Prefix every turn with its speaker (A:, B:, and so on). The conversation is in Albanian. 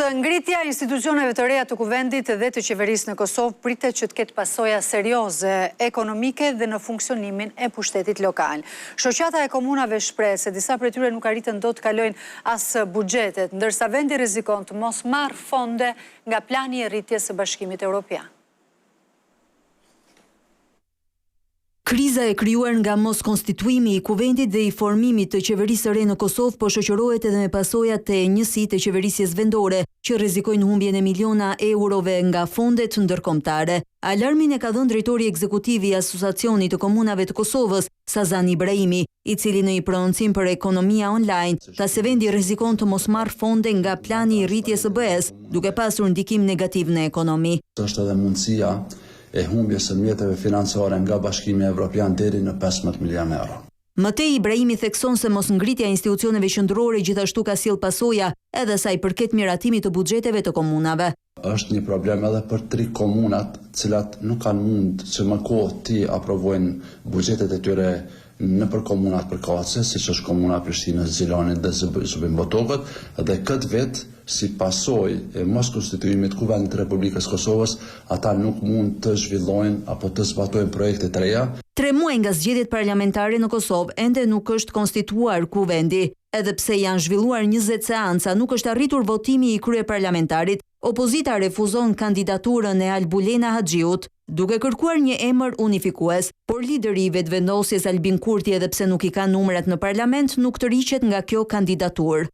A: Ngritja e institucioneve të reja të kuvendit dhe të qeverisë në Kosovë pritet që të ketë pasoja serioze ekonomike dhe në funksionimin e pushtetit lokal. Shoqata e komunave shpreh se disa prej tyre nuk arritën dot të kalojnë as buxhetet, ndërsa vendi rrezikon të mos marrë fonde nga plani i rritjes së Bashkimit Evropian.
B: Kriza e krijuar nga mos konstituimi i kuvendit dhe i formimit të qeverisë së re në Kosovë po shoqërohet edhe me pasojat e njësitë të qeverisjes vendore, që rrezikojnë humbjen e miliona eurove nga fondet ndërkombëtare. Alarmin e ka dhënë drejtori ekzekutiv i Asociacionit të Komunave të Kosovës, Sazan Ibrahimi, i cili në një prononcim për ekonomia online tha se vendi rrezikon të mos marrë fonde nga plani i rritjes së BE-s, duke pasur ndikim negativ në ekonomi.
C: Është edhe mundësia e humbjes së mjeteve financiare nga Bashkimi Evropian deri në 15 milion euro.
B: Mëtej Ibrahimi thekson se mos ngritja e institucioneve qendrore gjithashtu ka sjell pasoja edhe sa i përket miratimit të buxheteve të komunave.
C: Është një problem edhe për 3 komunat, cilat nuk kanë mund që më kohë ti aprovojnë buxhetet e tyre në për komunat përkatëse, siç është komuna Prishtinës, Zilonit dhe Zubin-Botokët, dhe këtë vit, si pasojë e mos konstituimit kuvendit të Republikës Kosovës, ata nuk mund të zhvillojnë apo të zbatojnë projekte të reja.
B: 3 muaj nga zgjedhjet parlamentare në Kosovë ende nuk është konstituar kuvendi. Edhe pse janë zhvilluar 20 seanca, nuk është arritur votimi i kryeparlamentarit. Opozita refuzon kandidaturën e Albulena Haxhiut, duke kërkuar një emër unifikues, por lideri i vetëvendosjes Albin Kurti, edhe pse nuk i ka numrat në parlament, nuk tërhiqet nga kjo kandidaturë.